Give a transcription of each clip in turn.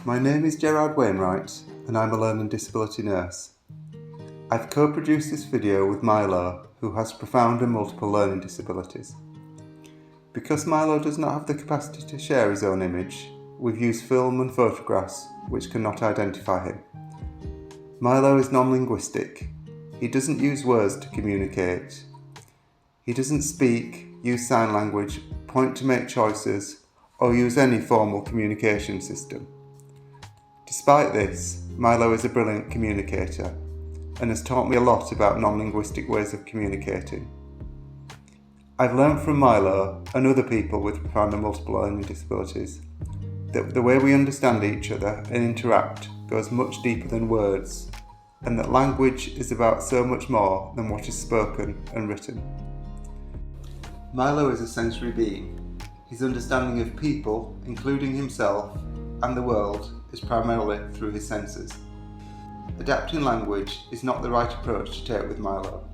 My name is Gerard Wainwright and I'm a learning disability nurse. I've co-produced this video with Milo, who has profound and multiple learning disabilities. Because Milo does not have the capacity to share his own image, we've used film and photographs which cannot identify him. Milo is non-linguistic. He doesn't use words to communicate. He doesn't speak, use sign language, point to make choices, or use any formal communication system. Despite this, Milo is a brilliant communicator and has taught me a lot about non-linguistic ways of communicating. I've learned from Milo and other people with profound and multiple learning disabilities that the way we understand each other and interact goes much deeper than words, and that language is about so much more than what is spoken and written. Milo is a sensory being. His understanding of people, including himself and the world, is primarily through his senses. Adapting language is not the right approach to take with Milo,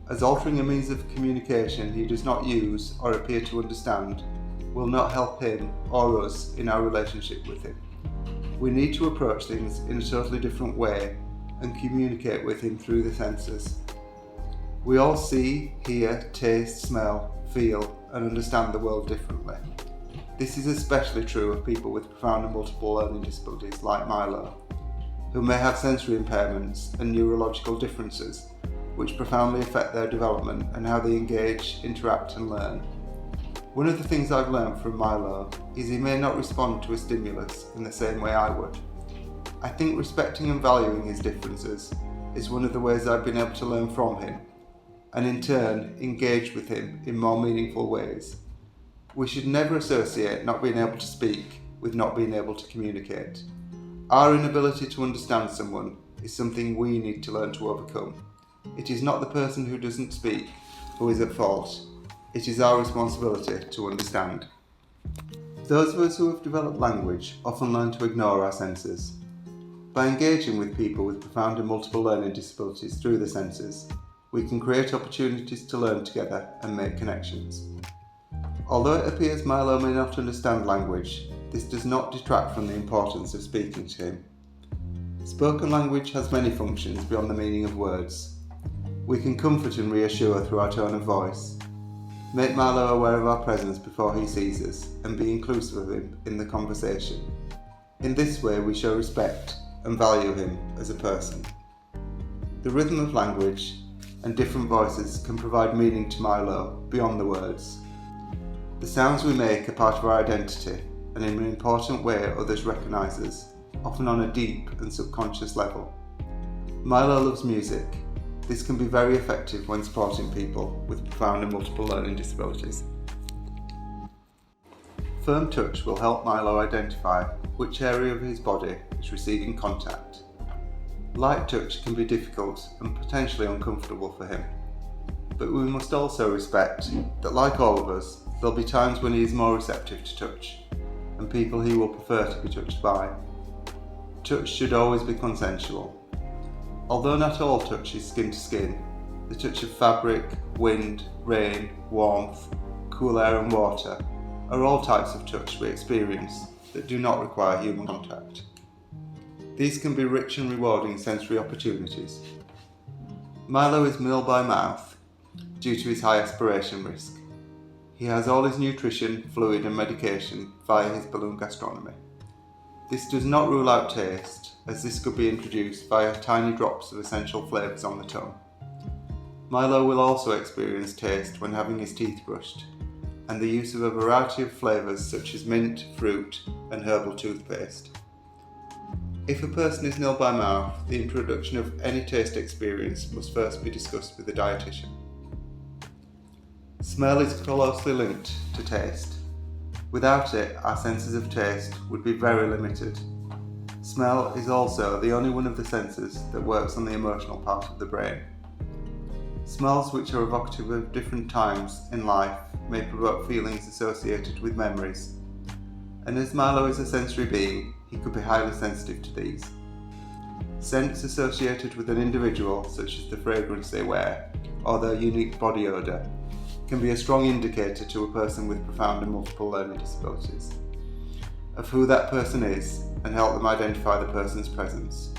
as altering a means of communication he does not use or appear to understand will not help him or us in our relationship with him. We need to approach things in a totally different way and communicate with him through the senses. We all see, hear, taste, smell, feel and understand the world differently. This is especially true of people with profound and multiple learning disabilities like Milo, who may have sensory impairments and neurological differences which profoundly affect their development and how they engage, interact and learn. One of the things I've learned from Milo is he may not respond to a stimulus in the same way I would. I think respecting and valuing his differences is one of the ways I've been able to learn from him, and in turn engage with him in more meaningful ways. We should never associate not being able to speak with not being able to communicate. Our inability to understand someone is something we need to learn to overcome. It is not the person who doesn't speak who is at fault. It is our responsibility to understand. Those of us who have developed language often learn to ignore our senses. By engaging with people with profound and multiple learning disabilities through the senses, we can create opportunities to learn together and make connections. Although it appears Milo may not understand language, this does not detract from the importance of speaking to him. Spoken language has many functions beyond the meaning of words. We can comfort and reassure through our tone of voice, make Milo aware of our presence before he sees us, and be inclusive of him in the conversation. In this way we show respect and value him as a person. The rhythm of language and different voices can provide meaning to Milo beyond the words. The sounds we make are part of our identity, and in an important way others recognise us, often on a deep and subconscious level. Milo loves music. This can be very effective when supporting people with profound and multiple learning disabilities. Firm touch will help Milo identify which area of his body is receiving contact. Light touch can be difficult and potentially uncomfortable for him, but we must also respect that, like all of us, there'll be times when he is more receptive to touch, and people he will prefer to be touched by. Touch should always be consensual. Although not all touch is skin to skin, the touch of fabric, wind, rain, warmth, cool air and water are all types of touch we experience that do not require human contact. These can be rich and rewarding sensory opportunities. Milo is meal by mouth due to his high aspiration risk. He has all his nutrition, fluid and medication via his balloon gastronomy. This does not rule out taste, as this could be introduced via tiny drops of essential flavours on the tongue. Milo will also experience taste when having his teeth brushed, and the use of a variety of flavours such as mint, fruit and herbal toothpaste. If a person is nil by mouth, the introduction of any taste experience must first be discussed with a dietitian. Smell is closely linked to taste. Without it, our senses of taste would be very limited. Smell is also the only one of the senses that works on the emotional part of the brain. Smells which are evocative of different times in life may provoke feelings associated with memories, and as Milo is a sensory being, he could be highly sensitive to these. Scents associated with an individual, such as the fragrance they wear or their unique body odour, can be a strong indicator to a person with profound and multiple learning disabilities. of who that person is and help them identify the person's presence.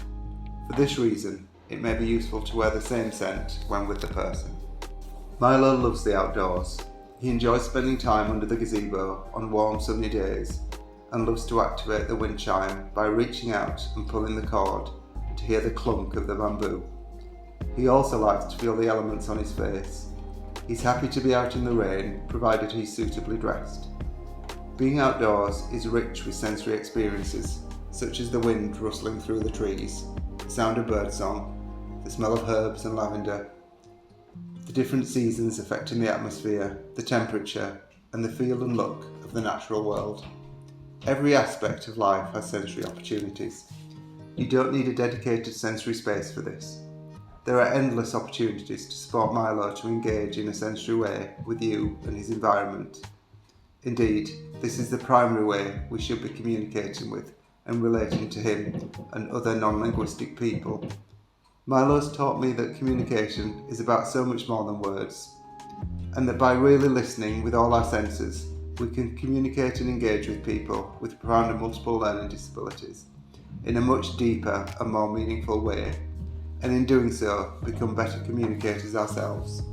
For this reason, it may be useful to wear the same scent when with the person. Milo loves the outdoors. He enjoys spending time under the gazebo on warm sunny days and loves to activate the wind chime by reaching out and pulling the cord to hear the clunk of the bamboo. He also likes to feel the elements on his face. He's happy to be out in the rain, provided he's suitably dressed. Being outdoors is rich with sensory experiences, such as the wind rustling through the trees, the sound of birdsong, the smell of herbs and lavender, the different seasons affecting the atmosphere, the temperature, and the feel and look of the natural world. Every aspect of life has sensory opportunities. You don't need a dedicated sensory space for this. There are endless opportunities to support Milo to engage in a sensory way with you and his environment. Indeed, this is the primary way we should be communicating with and relating to him and other non-linguistic people. Milo's taught me that communication is about so much more than words, and that by really listening with all our senses, we can communicate and engage with people with profound and multiple learning disabilities in a much deeper and more meaningful way, and in doing so, become better communicators ourselves.